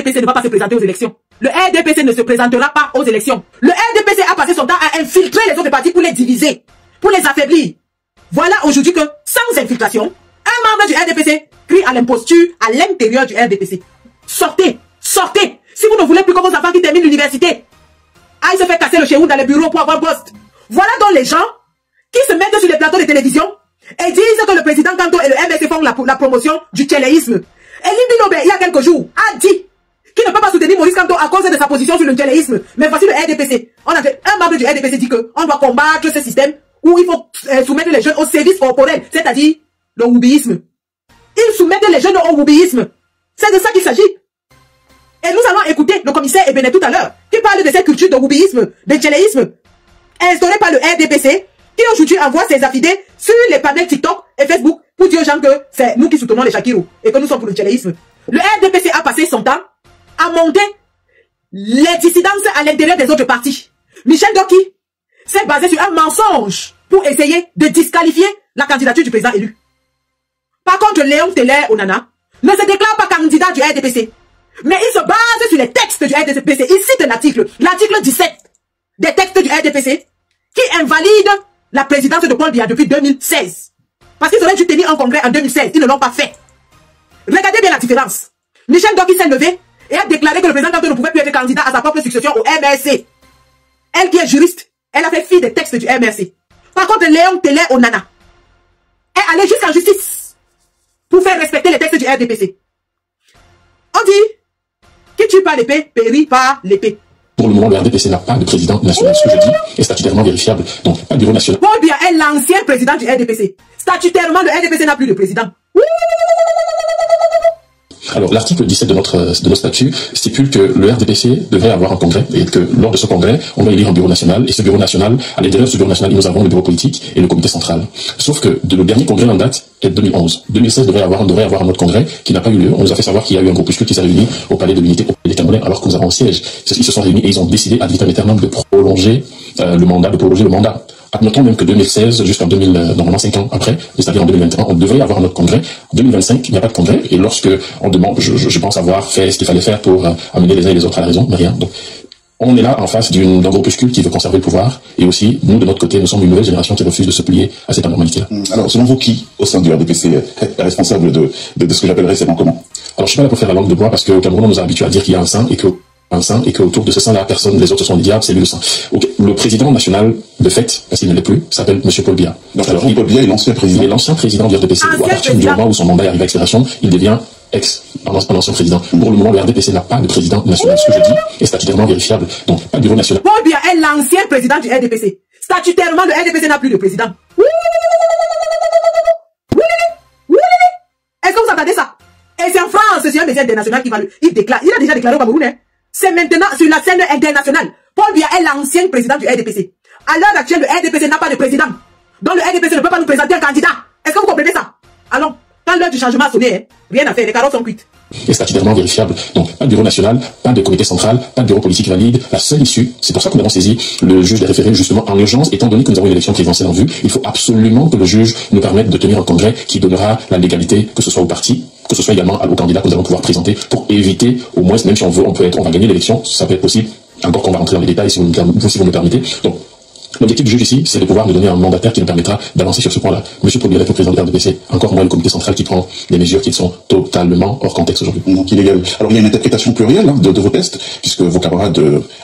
RDPC ne va pas se présenter aux élections. Le RDPC ne se présentera pas aux élections. Le RDPC a passé son temps à infiltrer les autres partis pour les diviser, pour les affaiblir. Voilà aujourd'hui que, sans infiltration, un membre du RDPC crie à l'imposture à l'intérieur du RDPC. Sortez, sortez. Si vous ne voulez plus que vos enfants qui terminent l'université aillent se faire casser le chez vous dans les bureaux pour avoir poste. Voilà donc les gens qui se mettent sur les plateaux de télévision et disent que le président Kanto et le MSC font la promotion du tchéléisme. Et Lindinobe, il y a quelques jours, a dit qu'il ne peut pas soutenir Maurice Kanto à cause de sa position sur le tchéléisme. Mais voici le RDPC. Un membre du RDPC dit qu'on doit combattre ce système où il faut soumettre les jeunes au service corporel, c'est-à-dire le wubisme. Ils soumettent les jeunes au wubisme. C'est de ça qu'il s'agit. Et nous allons écouter le commissaire Ebenet tout à l'heure, qui parle de cette culture de wubisme, de tchéléisme, instaurée par le RDPC, qui aujourd'hui envoie ses affidés sur les panels TikTok et Facebook pour dire aux gens que c'est nous qui soutenons les Shakiro et que nous sommes pour le tchéléisme. Le RDPC a passé son temps à monter les dissidences à l'intérieur des autres partis. Michel Doki s'est basé sur un mensonge pour essayer de disqualifier la candidature du président élu. Par contre, Léon Teller Onana ne se déclare pas candidat du RDPC. Mais il se base sur les textes du RDPC. Il cite l'article 17 des textes du RDPC qui invalide la présidence de Paul Biya depuis 2016. Parce qu'ils auraient dû tenir un congrès en 2016. Ils ne l'ont pas fait. Regardez bien la différence. Michel Doki s'est levé et a déclaré que le président Kanto ne pouvait plus être candidat à sa propre succession au MRC. Elle qui est juriste, elle a fait fi des textes du MRC. Par contre, Léon Teller Onana est allé jusqu'en justice pour faire respecter les textes du RDPC. On dit, qui tue pas l'épée, périt par l'épée. Pour le moment, le RDPC n'a pas de président national. Ce que je dis est statutairement vérifiable. Donc, pas de bureau national. Paul Biya est l'ancien président du RDPC. Statutairement, le RDPC n'a plus de président. Alors, l'article 17 de notre statut stipule que le RDPC devrait avoir un congrès et que lors de ce congrès, on doit élire un bureau national. Et ce bureau national, à l'intérieur de ce bureau national, nous avons le bureau politique et le comité central. Sauf que le dernier congrès en date est 2011. 2016 devrait avoir un autre congrès qui n'a pas eu lieu. On nous a fait savoir qu'il y a eu un groupuscule qui s'est réuni au palais de l'unité des Camerounais alors que nous avons un siège. Ils se sont réunis et ils ont décidé ad vitam aeternam de prolonger le mandat. Notons même que 2016 jusqu'en normalement 5 ans après, c'est-à-dire en 2021, on devrait avoir un autre congrès. En 2025, il n'y a pas de congrès. Et lorsque on demande, je pense avoir fait ce qu'il fallait faire pour amener les uns et les autres à la raison, mais rien. Donc, on est là en face d'un groupuscule qui veut conserver le pouvoir. Et aussi, nous, de notre côté, nous sommes une nouvelle génération qui refuse de se plier à cette anormalité-là. Alors, selon vous, qui, au sein du RDPC, est responsable de ce que j'appellerais ces manquements? Alors, je suis pas là pour faire la langue de bois parce qu'au Cameroun, on nous a habitués à dire qu'il y a un saint et qu'autour de ce sang-là, personne, les autres sont des diables, c'est lui le sang. Okay. Le président national, de fait, parce qu'il ne l'est plus, s'appelle M. Paul Biya. Donc, alors, Paul Biya est l'ancien président. Il est l'ancien président du RDPC. À partir du moment où son mandat arrive à expiration, il devient un ancien président. Pour le moment, le RDPC n'a pas de président national. Ce que je dis est statutairement vérifiable. Donc, pas de bureau national. Paul Biya est l'ancien président du RDPC. Statutairement, le RDPC n'a plus de président. Est-ce que vous entendez ça? Et c'est en France, c'est un média international qui va il a déjà déclaré au Cameroun, hein. C'est maintenant sur la scène internationale. Paul Biya est l'ancien président du RDPC. À l'heure actuelle, le RDPC n'a pas de président. Donc le RDPC ne peut pas nous présenter un candidat. Est-ce que vous comprenez ça? Allons, quand l'heure du changement a sonné, hein, rien à faire, les carottes sont cuites. Et statutairement vérifiable. Donc, pas de bureau national, pas de comité central, pas de bureau politique valide. La seule issue, c'est pour ça que nous avons saisi le juge des référés justement en urgence, étant donné que nous avons une élection présidentielle en vue, il faut absolument que le juge nous permette de tenir un congrès qui donnera la légalité, que ce soit au parti, que ce soit également aux candidats que nous allons pouvoir présenter, pour éviter, au moins, même si on veut, on va gagner l'élection, ça peut être possible, encore qu'on va rentrer dans les détails si vous me permettez. Donc, l'objectif du juge ici, c'est de pouvoir nous donner un mandataire qui nous permettra d'avancer sur ce point-là. Monsieur Paul Biya est le président du RDPC, encore moins le comité central qui prend des mesures qui sont totalement hors contexte aujourd'hui. Donc illégal. Alors il y a une interprétation plurielle de vos tests, puisque vos camarades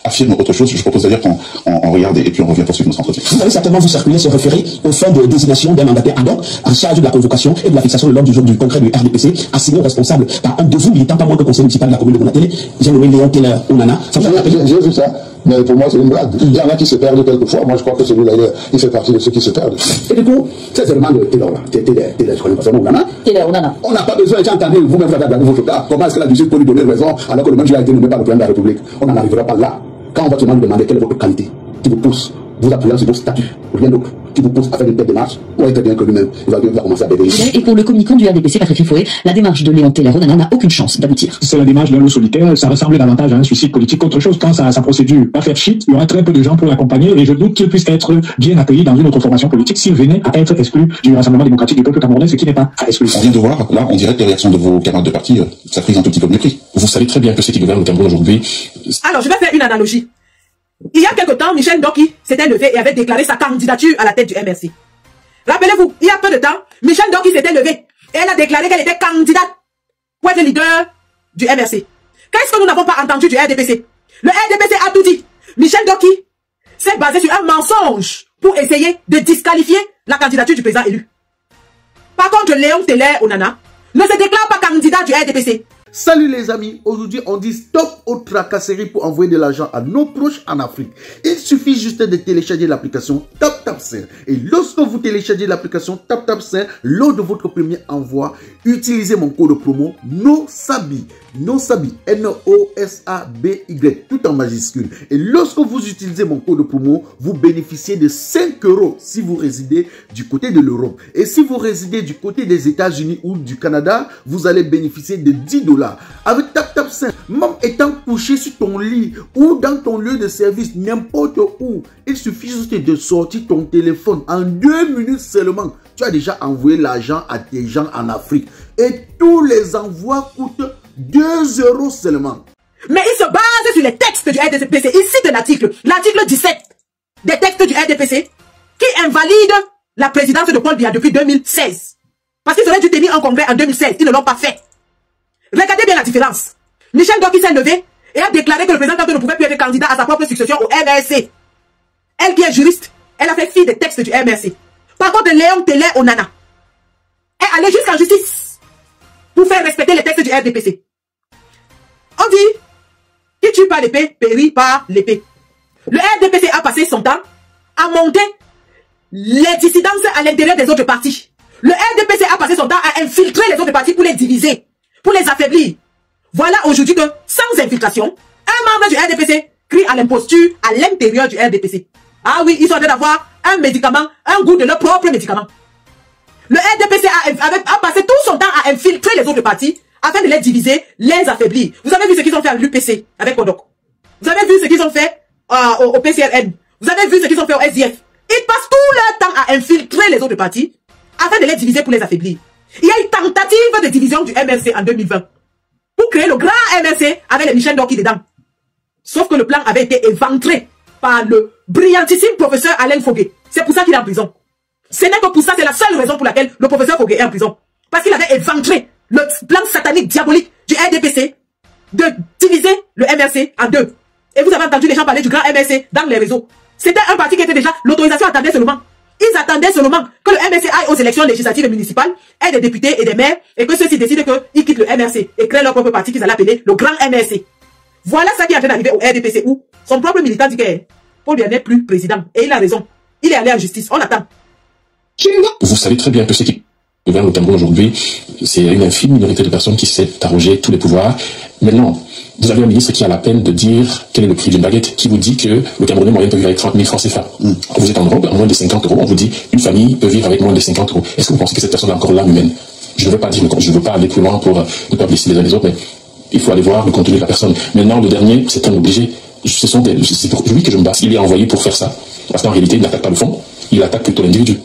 affirment autre chose. Je propose d'ailleurs qu'on regarde et puis on revient poursuivre notre entretien. Vous allez certainement vous circuler se référer aux fins de désignation d'un mandataire ad hoc en charge de la convocation et de la fixation de l'ordre du jour du congrès du RDPC, assigné au responsable par un de vous militant, pas moins que conseiller municipal de la commune de Bonatélé, j'ai nommé Léon Teller Onana. J'ai vu ça. Mais pour moi, c'est une blague. Il y en a qui se perdent quelquefois. Moi, je crois que celui-là, il fait partie de ceux qui se perdent. Et du coup, ces éléments de Taylor-là, je connais pas son nom, Onana. On n'a pas besoin, j'ai entendu, vous-même, vous avez regardé votre cas. Comment est-ce que la justice peut lui donner raison alors que le même juge a été nommé par le président de la République? On n'en arrivera pas là. Quand on va seulement lui demander quelle est votre qualité qui vous pousse vous appuyant sur vos statuts, rien d'autre, qui vous pousse à faire une telle démarche, ou très bien que lui-même, il va commencer à bébé. Et pour le communicant du RDPC, Patrick Riffoé, la démarche de Léon Teller-Onana n'a aucune chance d'aboutir. C'est la démarche d'un loup solitaire, ça ressemble davantage à un suicide politique qu'autre chose. Quand sa procédure va faire shit, il y aura très peu de gens pour l'accompagner, et je doute qu'il puisse être bien accueilli dans une autre formation politique s'il venait à être exclu du Rassemblement démocratique du peuple camerounais, ce qui n'est pas à exclure. On vient de voir, là, on dirait que les réactions de vos camarades de parti, ça prise un tout petit peu de mépris. Vous savez très bien que ceux qui gouvernent le Cameroun aujourd'hui... Alors, je vais faire une analogie. Il y a quelque temps, Michel Ndoki s'était levé et avait déclaré sa candidature à la tête du MRC. Rappelez-vous, il y a peu de temps, Michel Ndoki s'était levé et elle a déclaré qu'elle était candidate pour être leader du MRC. Qu'est-ce que nous n'avons pas entendu du RDPC? Le RDPC a tout dit. Michel Ndoki s'est basé sur un mensonge pour essayer de disqualifier la candidature du président élu. Par contre, Léon Teller-Onana ne se déclare pas candidat du RDPC. Salut les amis, aujourd'hui on dit stop aux tracasseries pour envoyer de l'argent à nos proches en Afrique. Il suffit juste de télécharger l'application TapTapSend. Et lorsque vous téléchargez l'application TapTapSend, lors de votre premier envoi, utilisez mon code promo NOSABI. NOSABI, N-O-S-A-B-Y, tout en majuscule. Et lorsque vous utilisez mon code promo, vous bénéficiez de 5 € si vous résidez du côté de l'Europe. Et si vous résidez du côté des États-Unis ou du Canada, vous allez bénéficier de 10 $. Avec TapTapSend, même étant couché sur ton lit ou dans ton lieu de service, n'importe où, il suffit juste de sortir ton téléphone. En 2 minutes seulement, tu as déjà envoyé l'argent à tes gens en Afrique. Et tous les envois coûtent 2 € seulement. Mais il se base sur les textes du RDPC. Il cite l'article 17 des textes du RDPC qui invalide la présidence de Paul Biya depuis 2016. Parce qu'ils auraient dû tenir un congrès en 2016. Ils ne l'ont pas fait. Regardez bien la différence. Michel Ndoki s'est levé et a déclaré que le président ne pouvait plus être candidat à sa propre succession au MRC. Elle qui est juriste, elle a fait fi des textes du MRC. Par contre, Léon Teller-Onana est allé jusqu'en justice pour faire respecter les textes du RDPC. On dit, qui tue pas l'épée, périt par l'épée. Le RDPC a passé son temps à monter les dissidences à l'intérieur des autres partis. Le RDPC a passé son temps à infiltrer les autres partis pour les diviser, pour les affaiblir. Voilà aujourd'hui que, sans infiltration, un membre du RDPC crie à l'imposture à l'intérieur du RDPC. Ah oui, ils sont en train d'avoir un médicament, un goût de leur propre médicament. Le RDPC a passé tout son temps à infiltrer les autres partis afin de les diviser, les affaiblir. Vous avez vu ce qu'ils ont fait avec l'UPC, avec Kodok. Vous avez vu ce qu'ils ont fait au PCRN. Vous avez vu ce qu'ils ont fait au SDF. Ils passent tout leur temps à infiltrer les autres partis afin de les diviser pour les affaiblir. Il y a une tentative de division du MRC en 2020 pour créer le grand MRC avec les Michel Ndoki dedans. Sauf que le plan avait été éventré par le brillantissime professeur Alain Fogué. C'est pour ça qu'il est en prison. Ce n'est que pour ça, c'est la seule raison pour laquelle le professeur Fogué est en prison. Parce qu'il avait éventré le plan satanique diabolique du RDPC de diviser le MRC en deux. Et vous avez entendu les gens parler du grand MRC dans les réseaux. C'était un parti qui était déjà, l'autorisation attendait seulement. Ils attendaient seulement que le MRC aille aux élections législatives et municipales, ait des députés et des maires, et que ceux-ci décident qu'ils quittent le MRC et créent leur propre parti qu'ils allaient appeler le grand MRC. Voilà ça qui est en train d'arriver au RDPC où son propre militant dit que Paul Biya n'est plus président. Et il a raison. Il est allé en justice. On attend. Vous savez très bien que ceux qui gouvernent le Cameroun aujourd'hui, c'est une infime minorité de personnes qui s'est arrogé tous les pouvoirs. Maintenant, vous avez un ministre qui a la peine de dire quel est le prix d'une baguette, qui vous dit que le Camerounais moyen peut vivre avec 30 000 francs CFA. Vous êtes en Europe, à moins de 50 €, on vous dit une famille peut vivre avec moins de 50 €. Est-ce que vous pensez que cette personne a encore l'âme humaine? Je ne veux pas dire, je ne veux pas aller plus loin pour ne pas blesser les uns les autres, mais il faut aller voir le contenu de la personne. Maintenant, le dernier, c'est un obligé. C'est pour lui que je me bats. Il est envoyé pour faire ça. Parce qu'en réalité, il n'attaque pas le fond, il attaque plutôt l'individu.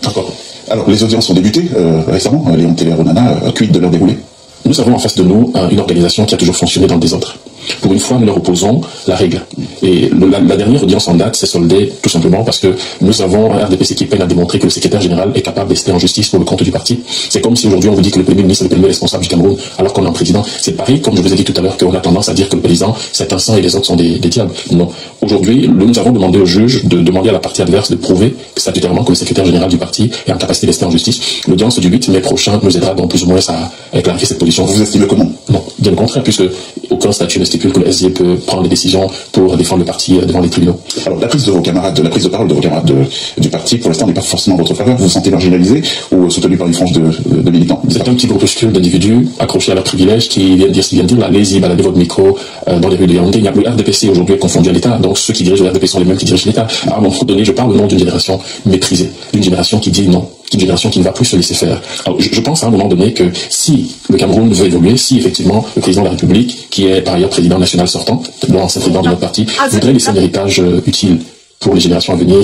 D'accord. Alors, les audiences ont débuté récemment. Léon Teller-Onana, quid de leur déroulé? Nous avons en face de nous une organisation qui a toujours fonctionné dans le désordre. Pour une fois, nous leur opposons la règle. Et la dernière audience en date s'est soldée tout simplement parce que nous avons un RDPC qui peine à démontrer que le secrétaire général est capable d'ester en justice pour le compte du parti. C'est comme si aujourd'hui on vous dit que le premier ministre est le premier responsable du Cameroun alors qu'on est un président. C'est pareil, comme je vous ai dit tout à l'heure, qu'on a tendance à dire que le président c'est un saint et les autres sont des diables. Non. Aujourd'hui, nous avons demandé au juge de demander à la partie adverse de prouver statutairement que le secrétaire général du parti est en capacité d'ester en justice. L'audience du 8 mai prochain nous aidera donc plus ou moins à clarifier cette position. Vous estimez comment? Non, bien le contraire, puisque aucun statut ne stipule que le SG peut prendre des décisions pour défendre le parti devant les tribunaux. Alors, la prise de vos camarades, la prise de parole de vos camarades du parti, pour l'instant, n'est pas forcément en votre faveur. Vous vous sentez marginalisé ou soutenu par une frange de militants? C'est un petit groupuscule d'individus accrochés à leur privilège qui viennent dire ce qu'ils viennent dire. Allez-y, baladez votre micro dans les rues de Yaoundé. Le RDPC aujourd'hui est confondu à l'État, donc ceux qui dirigent le RDPC sont les mêmes qui dirigent l'État. À un moment donné, je parle au nom d'une génération méprisée, d'une génération qui dit non, d'une génération qui ne va plus se laisser faire. Alors, je pense à un moment donné que si le Cameroun veut évoluer, si effectivement le président de la République, qui est par ailleurs président national sortant, l'ancien président de notre parti, voudrait laisser un héritage utile pour les générations à venir,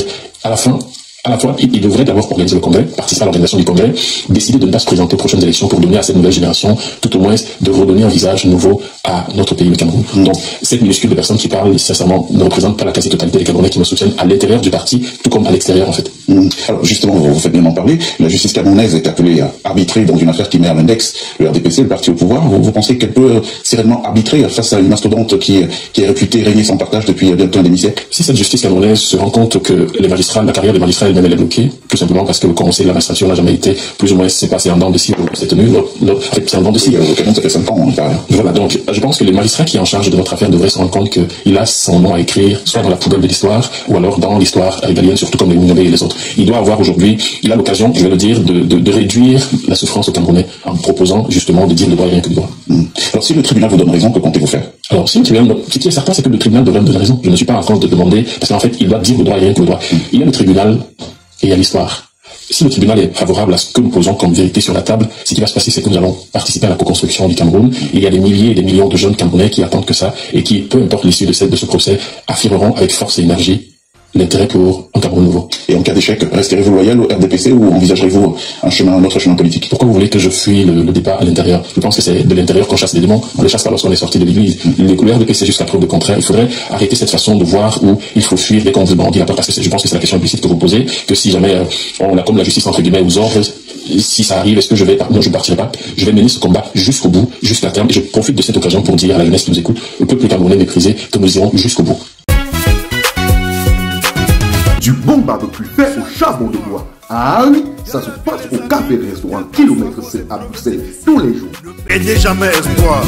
à la fois, il devrait d'abord organiser le congrès, participer à l'organisation du congrès, décider de ne pas se présenter aux prochaines élections pour donner à cette nouvelle génération, tout au moins, de redonner un visage nouveau à notre pays, le Cameroun. Donc, cette minuscule de personnes qui parlent, sincèrement, ne représente pas la quasi-totalité des Camerounais qui me soutiennent à l'intérieur du parti, tout comme à l'extérieur, en fait. Alors, justement, vous faites bien en parler. La justice camerounaise est appelée à arbitrer dans une affaire qui met à l'index le RDPC, le parti au pouvoir. Vous pensez qu'elle peut sereinement arbitrer face à une mastodonte qui est réputée régner sans partage depuis bientôt un demi-siècle? Si cette justice camerounaise se rend compte que les magistrats, la carrière des magistrats elle-même, elle est bloquée, tout simplement parce que le conseil de la magistrature n'a jamais été, plus ou moins, c'est passé en dents de scie, c'est tenu, c'est en dents de scie. Au Cameroun, ça fait 5 ans, on parle. Voilà, donc, je pense que les magistrats qui sont en charge de notre affaire devraient se rendre compte qu'il a son nom à écrire, soit dans la poubelle de l'histoire, ou alors dans l'histoire régalienne, surtout comme les Mounioubé et les autres. Il doit avoir aujourd'hui, il a l'occasion, je vais le dire, de réduire la souffrance aux Camerounais en proposant justement de dire le droit et rien que le droit. Alors, si le tribunal vous donne raison, que comptez-vous faire? Alors, si le tribunal, ce qui est certain, c'est que le tribunal devrait me donner raison. Je ne suis pas en train de demander, parce qu'en fait, il doit dire le droit et rien que le droit. Il y a le tribunal et il y a l'histoire. Si le tribunal est favorable à ce que nous posons comme vérité sur la table, ce qui va se passer, c'est que nous allons participer à la co-construction du Cameroun. Il y a des milliers et des millions de jeunes Camerounais qui attendent que ça et qui, peu importe l'issue de ce procès, affirmeront avec force et énergie l'intérêt pour un Cameroun nouveau. Et en cas d'échec, resterez-vous loyal au RDPC ou envisagerez-vous un autre chemin politique? Pourquoi vous voulez que je fuis le débat à l'intérieur? Je pense que c'est de l'intérieur qu'on chasse les démons. On les chasse pas lorsqu'on est sorti de l'église. Le RDPC jusqu'à preuve de contraire. Il faudrait arrêter cette façon de voir où il faut fuir dès qu'on vous bandit la porte, parce que je pense que c'est la question implicite que vous posez, que si jamais on a comme la justice entre guillemets aux ordres, si ça arrive, est-ce que je vais non, je ne partirai pas. Je vais mener ce combat jusqu'au bout, jusqu'à terme. Et je profite de cette occasion pour dire à la jeunesse qui nous écoute, au peuple camerounais méprisé, que nous irons jusqu'au bout. Du bon barbecue fait au charbon de bois. Ah oui, ça se passe au café restaurant Kilomètre C à Bruxelles tous les jours. Et jamais espoir.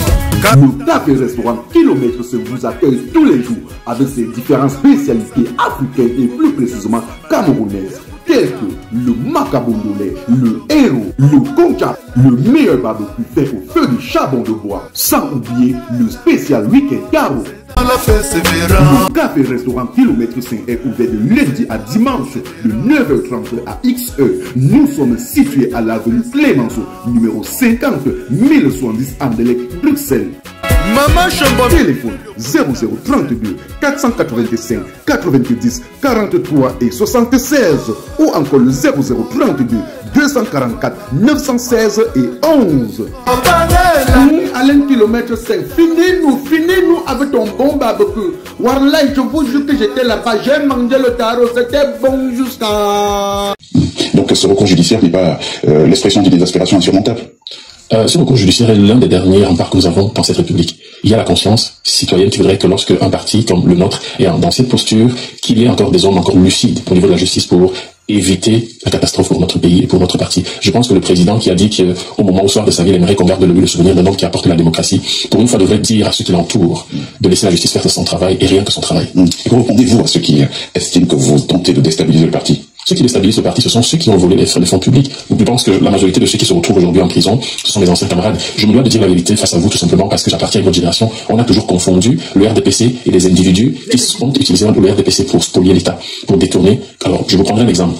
Le café restaurant Kilomètre C vous accueille tous les jours avec ses différentes spécialités africaines et plus précisément camerounaises, telles que le macabondolais, le héros, le concha, le meilleur barbecue fait au feu du charbon de bois, sans oublier le spécial week-end carreau. Le café restaurant Kilomètre 5 est ouvert de lundi à dimanche de 9h30 à XE. Nous sommes situés à l'avenue Clémenceau, numéro 50 1070 Anderlecht, Bruxelles. Maman Chambon. Téléphone 0032 485 90 43 et 76 ou encore le 0032 244 916 et 11. Alain Kilomètre 5, finis-nous avec ton bon barbecue. Warlai, je vous jure que j'étais là-bas, j'ai mangé le tarot, c'était bon jusqu'à... Donc ce recours judiciaire n'est pas l'expression d'une exaspération insurmontable? Ce recours judiciaire est l'un des derniers remparts que nous avons dans cette République. Il y a la conscience citoyenne qui voudrait que lorsque un parti comme le nôtre est dans cette posture, qu'il y ait encore des hommes encore lucides au niveau de la justice pour éviter la catastrophe pour notre pays et pour notre parti. Je pense que le président qui a dit qu'au moment au soir de sa vie, il aimerait qu'on garde de lui le souvenir d'un homme qui apporte la démocratie, pour une fois devrait dire à ceux qui l'entourent de laisser la justice faire son travail et rien que son travail. Et que répondez-vous à ceux qui estiment que vous tentez de déstabiliser le parti? Ceux qui déstabilisent le parti, ce sont ceux qui ont volé les fonds publics. Je pense que la majorité de ceux qui se retrouvent aujourd'hui en prison, ce sont mes anciens camarades. Je me dois de dire la vérité face à vous, tout simplement parce que j'appartiens à une autre génération. On a toujours confondu le RDPC et les individus qui ont utilisé le RDPC pour spolier l'État, pour détourner. Alors, je vous prendrai un exemple.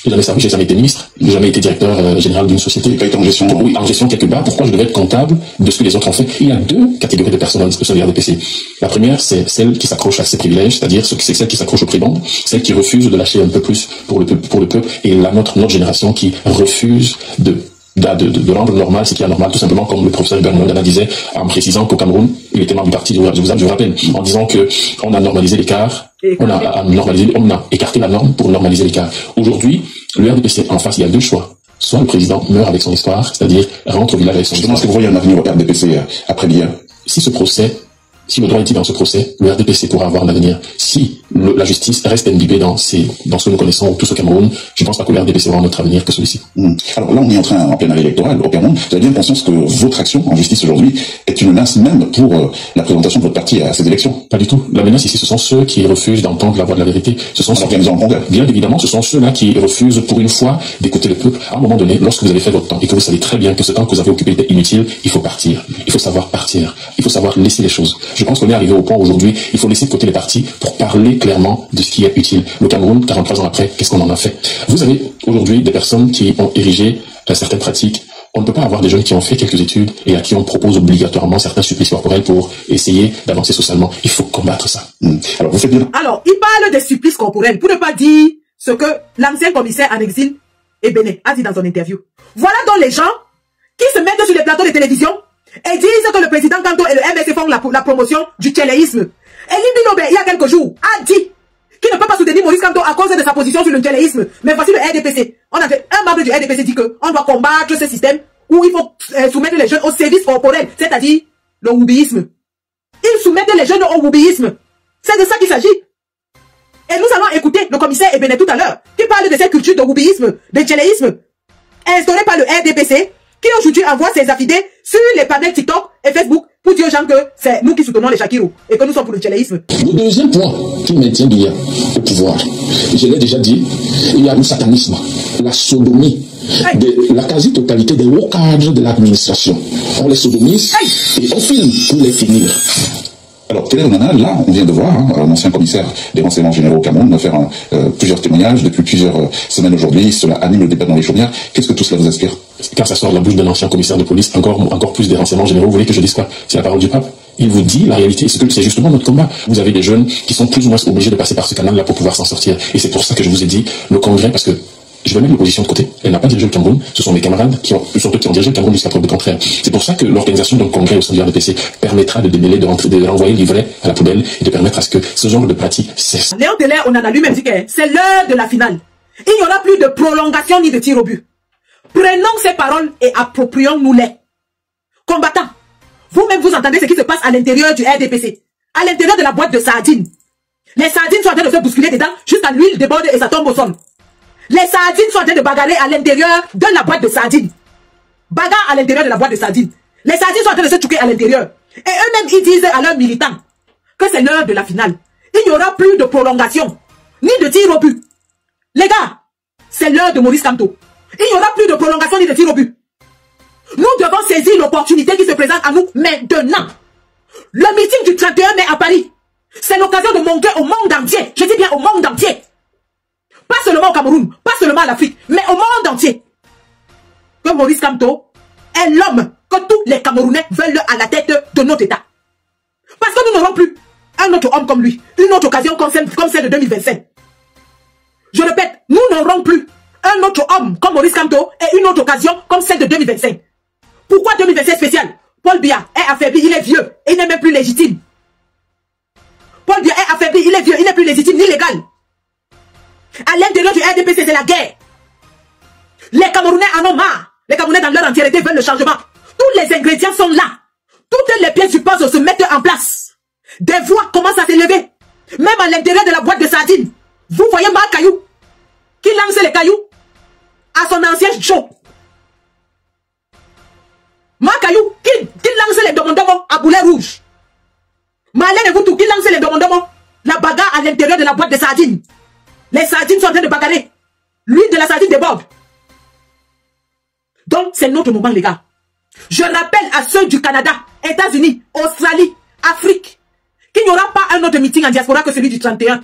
J'ai jamais été ministre, j'ai jamais été directeur général d'une société. Pas été en gestion. Oui, en gestion quelque part. Pourquoi je devais être comptable de ce que les autres ont fait? Il y a deux catégories de personnes au sein du RDPC. La première, c'est celle qui s'accroche à ses privilèges, c'est-à-dire c'est celle qui s'accroche aux prébendes, celle qui refuse de lâcher un peu plus pour le peuple, et notre génération qui refuse de rendre normal ce qui est normal, tout simplement comme le professeur Hubert Mandana disait, en précisant qu'au Cameroun, il était membre du parti, je vous rappelle, en disant que on a normalisé l'écart, on a écarté la norme pour normaliser l'écart. Aujourd'hui, le RDPC, en face, il y a deux choix. Soit le président meurt avec son histoire, c'est-à-dire rentre au village avec son histoire. Est-ce que vous voyez un avenir au RDPC après-hier? Si ce procès Si le droit est dit dans ce procès, le RDPC pourra avoir un avenir. Si la justice reste imbibée dans ce que nous connaissons tous au Cameroun, je ne pense pas que le RDPC aura un autre avenir que celui-ci. Alors là, on est en pleine année électorale au Cameroun. Vous avez bien conscience que votre action en justice aujourd'hui est une menace même pour la présentation de votre parti à ces élections? Pas du tout. La menace ici, ce sont ceux qui refusent d'entendre la voix de la vérité. Ce sont ceux qui ont congrès. Bien évidemment, ce sont ceux-là qui refusent pour une fois d'écouter le peuple. À un moment donné, lorsque vous avez fait votre temps et que vous savez très bien que ce temps que vous avez occupé était inutile, il faut partir. Il faut savoir partir. Il faut savoir laisser les choses. Je pense qu'on est arrivé au point aujourd'hui, il faut laisser de côté les partis pour parler clairement de ce qui est utile. Le Cameroun, 43 ans après, qu'est-ce qu'on en a fait? Vous avez aujourd'hui des personnes qui ont érigé certaines pratiques. On ne peut pas avoir des jeunes qui ont fait quelques études et à qui on propose obligatoirement certains supplices corporels pour essayer d'avancer socialement. Il faut combattre ça. Alors, vous faites bien. Alors, il parle des supplices corporels pour ne pas dire ce que l'ancien commissaire en exil Ebene a dit dans son interview. Voilà donc les gens qui se mettent sur les plateaux de télévision et disent que le président Kanto et le MSC font la promotion du tchéléisme. Et Limbinobe, il y a quelques jours, a dit qu'il ne peut pas soutenir Maurice Kamto à cause de sa position sur le tchéléisme. Mais voici le RDPC. On avait un membre du RDPC dit qu'on doit combattre ce système où il faut soumettre les jeunes au service corporel, c'est-à-dire le wubisme. Ils soumettent les jeunes au wubisme. C'est de ça qu'il s'agit. Et nous allons écouter le commissaire Ebene tout à l'heure, qui parle de cette culture de wubisme, de tchéléisme, instaurée par le RDPC, qui aujourd'hui envoie ses affidés sur les panels TikTok et Facebook pour dire aux gens que c'est nous qui soutenons les Shakiro et que nous sommes pour le tchéléisme. Le deuxième point qui maintient Biya au pouvoir, je l'ai déjà dit, il y a le satanisme, la sodomie de la quasi-totalité des hauts cadres de l'administration. On les sodomise et on filme pour les finir. Alors, Télé Onana, là, on vient de voir un ancien commissaire des renseignements généraux au Cameroun faire plusieurs témoignages depuis plusieurs semaines aujourd'hui. Cela anime le débat dans les chaumières. Qu'est-ce que tout cela vous inspire? Quand ça sort de la bouche d'un ancien commissaire de police, encore plus des renseignements généraux, vous voulez que je dise quoi? C'est la parole du pape. Il vous dit la réalité, c'est justement notre combat. Vous avez des jeunes qui sont plus ou moins obligés de passer par ce canal-là pour pouvoir s'en sortir. Et c'est pour ça que je vous ai dit, le Congrès, parce que je vais mettre l'opposition de côté. Elle n'a pas dirigé le Cameroun. Ce sont mes camarades qui ont dirigé le Cameroun jusqu'à preuve du contraire. C'est pour ça que l'organisation d'un congrès au sein du RDPC permettra de démêler, de renvoyer le livret à la poubelle et de permettre à ce que ce genre de pratique cesse. Léon Télé, on en a lui-même dit que c'est l'heure de la finale. Il n'y aura plus de prolongation ni de tir au but. Prenons ces paroles et approprions-nous-les. Combattants, vous-même vous entendez ce qui se passe à l'intérieur du RDPC. À l'intérieur de la boîte de sardines. Les sardines sont en train de se bousculer dedans jusqu'à l'huile déborde et ça tombe au sol. Les sardines sont en train de bagarrer à l'intérieur de la boîte de sardines. Bagarre à l'intérieur de la boîte de sardines. Les sardines sont en train de se choquer à l'intérieur. Et eux-mêmes, ils disent à leurs militants que c'est l'heure de la finale. Il n'y aura plus de prolongation, ni de tir au but. Les gars, c'est l'heure de Maurice Kamto. Il n'y aura plus de prolongation ni de tir au but. Nous devons saisir l'opportunité qui se présente à nous maintenant. Le meeting du 31 mai à Paris, c'est l'occasion de montrer au monde entier, je dis bien au monde entier, pas seulement au Cameroun, pas seulement à l'Afrique, mais au monde entier, que Maurice Kamto est l'homme que tous les Camerounais veulent à la tête de notre État. Parce que nous n'aurons plus un autre homme comme lui, une autre occasion comme celle de 2025. Je répète, nous n'aurons plus un autre homme comme Maurice Kamto et une autre occasion comme celle de 2025. Pourquoi 2025 spécial? Paul Biya est affaibli, il est vieux, et il n'est même plus légitime. Paul Biya est affaibli, il est vieux, il n'est plus légitime ni légal. À l'intérieur du RDPC, c'est la guerre. Les Camerounais en ont marre. Les Camerounais dans leur entièreté veulent le changement. Tous les ingrédients sont là. Toutes les pièces du puzzle se mettent en place. Des voix commencent à s'élever. Même à l'intérieur de la boîte de sardines. Vous voyez Marc Caillou qui lance les cailloux à son ancien show. Marc Caillou qui lance les domondomos à boulet rouge. Marlène Voutou qui lance les domondomos. La bagarre à l'intérieur de la boîte de sardines. Les sardines sont en train de bagarrer. L'huile de la sardine déborde. Donc, c'est notre moment, les gars. Je rappelle à ceux du Canada, États-Unis, Australie, Afrique, qu'il n'y aura pas un autre meeting en diaspora que celui du 31.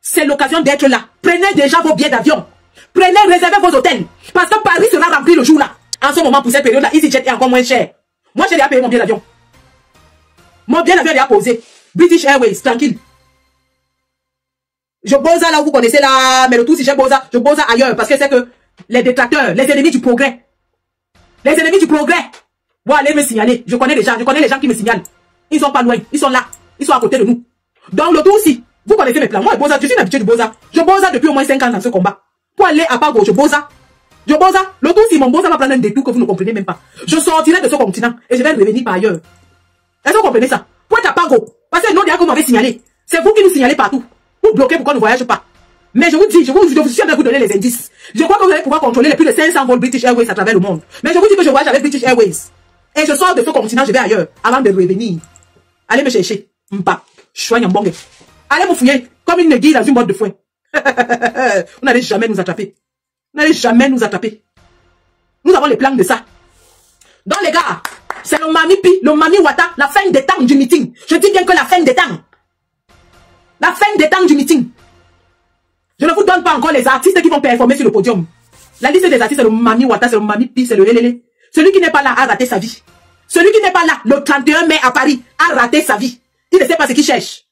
C'est l'occasion d'être là. Prenez déjà vos billets d'avion. Prenez, réservez vos hôtels. Parce que Paris sera rempli le jour-là. En ce moment, pour cette période-là, EasyJet est encore moins cher. Moi, j'ai déjà payé mon billet d'avion. Mon billet d'avion est déjà posé. British Airways, tranquille. Je bosa là où vous connaissez là, mais le tout si je bosa ailleurs, parce que c'est que les détracteurs, les ennemis du progrès, vont aller me signaler. Je connais les gens qui me signalent. Ils sont pas loin, ils sont là, ils sont à côté de nous. Donc le tout aussi, vous connaissez mes plans. Moi, je suis habitué du bosa. Je bosa depuis au moins 5 ans dans ce combat. Pour aller à Pago, je bosa. Le tout si mon bosa va prendre un détour que vous ne comprenez même pas. Je sortirai de ce continent et je vais revenir par ailleurs. Est-ce que vous comprenez ça? Pour être à Parce que non, déjà que vous m'avez signalé. C'est vous qui nous signalez partout. Vous bloquez pourquoi nous ne voyageons pas. Mais je vous dis, je suis en train de vous donner les indices. Je crois que vous allez pouvoir contrôler les plus de 500 vols British Airways à travers le monde. Mais je vous dis que je voyage avec British Airways. Et je sors de ce continent, je vais ailleurs, avant de revenir. Allez me chercher. Mpa. Chouagnambongue. Allez me fouiller, comme une aiguille dans une boîte de foin. Vous n'allez jamais nous attraper. Vous n'allez jamais nous attraper. Nous avons les plans de ça. Donc les gars, c'est le Mami Pi, le Mami Wata, la fin des temps du meeting. Je dis bien que la fin des temps. La fin des temps du meeting. Je ne vous donne pas encore les artistes qui vont performer sur le podium. La liste des artistes, c'est le Mami Wata, c'est le Mami Pi, c'est le Lelele. Celui qui n'est pas là a raté sa vie. Celui qui n'est pas là, le 31 mai à Paris, a raté sa vie. Il ne sait pas ce qu'il cherche.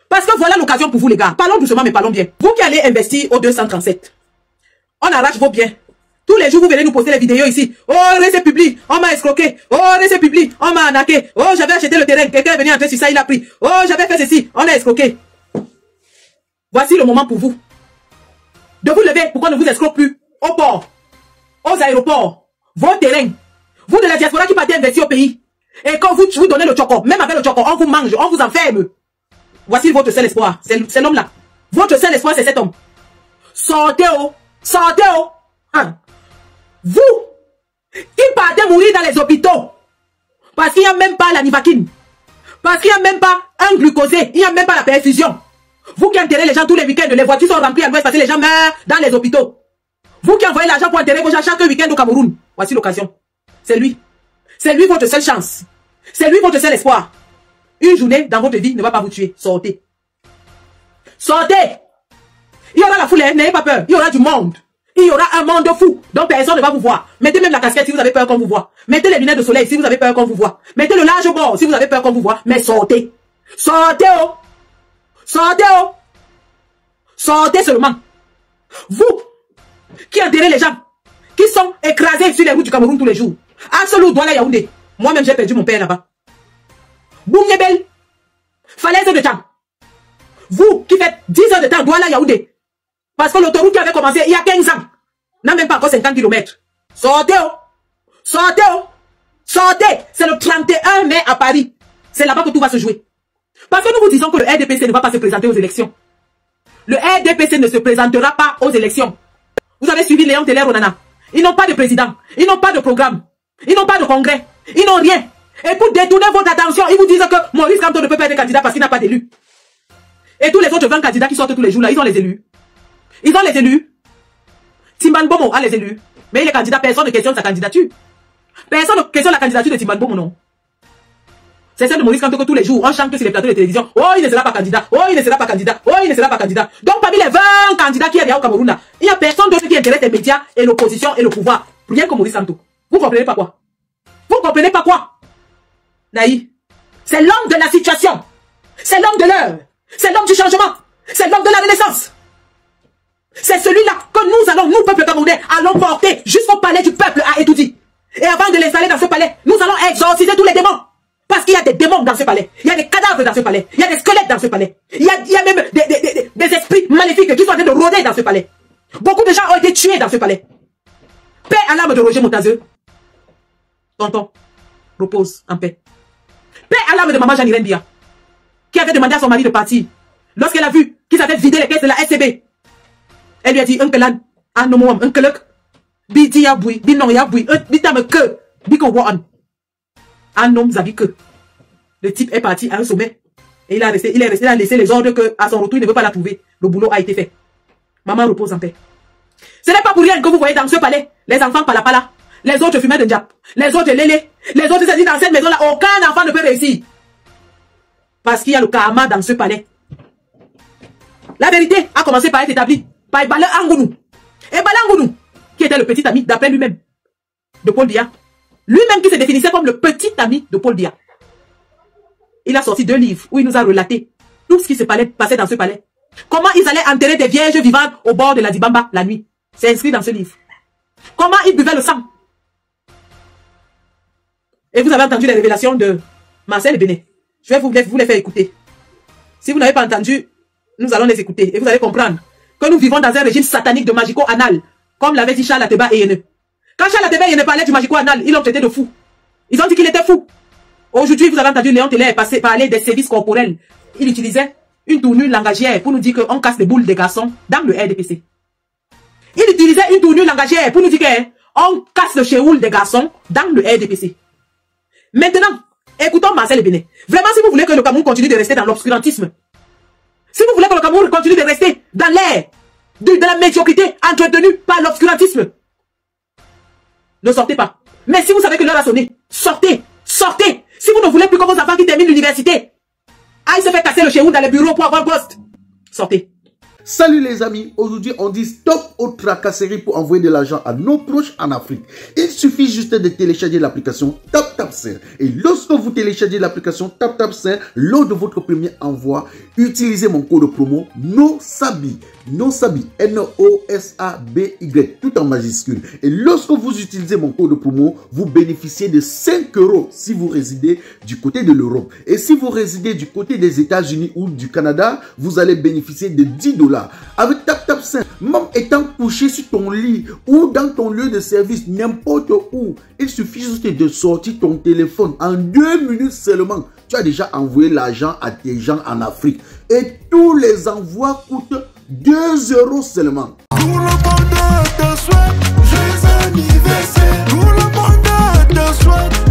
Parce que voilà l'occasion pour vous les gars. Parlons doucement mais parlons bien. Vous qui allez investir au 237. On arrache vos biens. Tous les jours, vous venez nous poster les vidéos ici. Oh, c'est public, on m'a escroqué. Oh, c'est public, on m'a arnaqué. Oh, j'avais acheté le terrain, quelqu'un est venu entrer sur ça, il a pris. Oh, j'avais fait ceci, on a escroqué. Voici le moment pour vous. De vous lever pour qu'on ne vous escroque plus. Au port, aux aéroports, vos terrains. Vous de la diaspora qui partez investir au pays. Et quand vous donnez le choco, même avec le choco, on vous mange, on vous enferme. Voici votre seul espoir. C'est l'homme là. Votre seul espoir, c'est cet homme. Sortez oh. Sortez oh. Hein. Vous, qui partez mourir dans les hôpitaux, parce qu'il n'y a même pas la nivaquine, parce qu'il n'y a même pas un glucosé, il n'y a même pas la perfusion. Vous qui enterrez les gens tous les week-ends, les voitures sont remplies à l'ouest parce que les gens meurent dans les hôpitaux. Vous qui envoyez l'argent pour enterrer vos gens chaque week-end au Cameroun. Voici l'occasion. C'est lui. C'est lui votre seule chance. C'est lui votre seul espoir. Une journée dans votre vie ne va pas vous tuer. Sortez. Sortez. Il y aura la foule, n'ayez pas peur. Il y aura du monde. Il y aura un monde fou, donc personne ne va vous voir. Mettez même la casquette si vous avez peur qu'on vous voit. Mettez les lunettes de soleil si vous avez peur qu'on vous voit. Mettez le large bord si vous avez peur qu'on vous voit. Mais sortez. Sortez oh. Sortez oh. Sortez seulement. Vous, qui enterrez les gens, qui sont écrasés sur les routes du Cameroun tous les jours. Absolument, Douala Yaoundé. Moi-même, j'ai perdu mon père là-bas. Boumyebel. Falaise de temps. Vous, qui faites 10 heures de temps, Douala Yaoundé. Parce que l'autoroute qui avait commencé il y a 15 ans n'a même pas encore 50 km. Sortez oh. Sortez oh. Sortez. C'est le 31 mai à Paris. C'est là-bas que tout va se jouer. Parce que nous vous disons que le RDPC ne va pas se présenter aux élections. Le RDPC ne se présentera pas aux élections. Vous avez suivi Léon Teller Onana. Ils n'ont pas de président. Ils n'ont pas de programme. Ils n'ont pas de congrès. Ils n'ont rien. Et pour détourner votre attention, ils vous disent que Maurice Kamto ne peut pas être candidat parce qu'il n'a pas d'élu. Et tous les autres 20 candidats qui sortent tous les jours là, ils ont les élus. Ils ont les élus. Timban Bomo a les élus. Mais il est candidat, personne ne questionne sa candidature. Personne ne questionne la candidature de Timban Bomo, non. C'est celle de Maurice Kamto que tous les jours, on chante sur les plateaux de télévision. Oh, il ne sera pas candidat. Oh, il ne sera pas candidat. Oh, il ne sera pas candidat. Donc, parmi les 20 candidats qu'il y a au Cameroun, là, il n'y a personne d'autre qui intéresse les médias et l'opposition et le pouvoir. Rien que Maurice Kamto. Vous comprenez pas quoi? Vous comprenez pas quoi? Naï. C'est l'homme de la situation. C'est l'homme de l'heure. C'est l'homme du changement. C'est l'homme de la renaissance. C'est celui-là que nous allons, nous, peuple camerounais, allons porter jusqu'au palais du peuple à Etoudi. Et avant de l'installer dans ce palais, nous allons exorciser tous les démons. Parce qu'il y a des démons dans ce palais. Il y a des cadavres dans ce palais. Il y a des squelettes dans ce palais. Il y a même des esprits maléfiques qui sont en train de rôder dans ce palais. Beaucoup de gens ont été tués dans ce palais. Paix à l'âme de Roger Moutazeux. Tonton, repose en paix. Paix à l'âme de maman Jeanne Bia, qui avait demandé à son mari de partir. Lorsqu'elle a vu qu'ils avaient vidé les caisses de la SCB, elle lui a dit, Uncle Lan, Anomouam, Uncle Luk, Biti Yaboui, Binon Yaboui, Bitam que, Biko Wan. Anom Zabi que. Le type est parti à un sommet. Et il a laissé les ordres que, à son retour, il ne veut pas la trouver. Le boulot a été fait. Maman repose en paix. Ce n'est pas pour rien que vous voyez dans ce palais, les enfants palapala, les autres fumeurs de diap, les autres lélé, les autres se disent dans cette maison-là, aucun enfant ne peut réussir. Parce qu'il y a le karma dans ce palais. La vérité a commencé par être établie par Bala Angounou. Et Bala Angounou, qui était le petit ami, d'après lui-même, de Paul Biya. Lui-même qui se définissait comme le petit ami de Paul Biya. Il a sorti 2 livres où il nous a relaté tout ce qui se passait dans ce palais. Comment ils allaient enterrer des vierges vivantes au bord de la Dibamba la nuit. C'est inscrit dans ce livre. Comment ils buvaient le sang. Et vous avez entendu les révélations de Marcel Bénet. Je vais vous les faire écouter. Si vous n'avez pas entendu, nous allons les écouter. Et vous allez comprendre que nous vivons dans un régime satanique de magico-anal, comme l'avait dit Charles Ateba Eyene. Quand Charles Ateba Eyene parlait du magico-anal, ils l'ont traité de fou. Ils ont dit qu'il était fou. Aujourd'hui, vous avez entendu Léon Télé parler des services corporels. Il utilisait une tournure langagière pour nous dire qu'on casse les boules des garçons dans le RDPC. Il utilisait une tournure langagière pour nous dire qu'on casse le chéoul des garçons dans le RDPC. Maintenant, écoutons Marcel Bénet. Vraiment, si vous voulez que le Cameroun continue de rester dans l'obscurantisme, si vous voulez que le Cameroun continue de rester dans l'air de la médiocrité entretenue par l'obscurantisme, ne sortez pas. Mais si vous savez que l'heure a sonné, sortez, sortez. Si vous ne voulez plus que vos enfants qui terminent l'université aillent se faire casser le chéoul dans les bureaux pour avoir un poste, sortez. Salut les amis, aujourd'hui on dit stop aux tracasseries pour envoyer de l'argent à nos proches en Afrique. Il suffit juste de télécharger l'application TapTapSend. Et lorsque vous téléchargez l'application TapTapSend, lors de votre premier envoi, utilisez mon code promo NOSABY, N-O-S-A-B-Y, tout en majuscule. Et lorsque vous utilisez mon code promo, vous bénéficiez de 5 € si vous résidez du côté de l'Europe. Et si vous résidez du côté des États-Unis ou du Canada, vous allez bénéficier de 10 $. Avec TapTapSend, même étant couché sur ton lit ou dans ton lieu de service, n'importe où, il suffit juste de sortir ton téléphone. En 2 minutes seulement, tu as déjà envoyé l'argent à tes gens en Afrique. Et tous les envois coûtent 2 € seulement. Tout le monde te souhaite, joyeux anniversaire. Tout le monde te souhaite.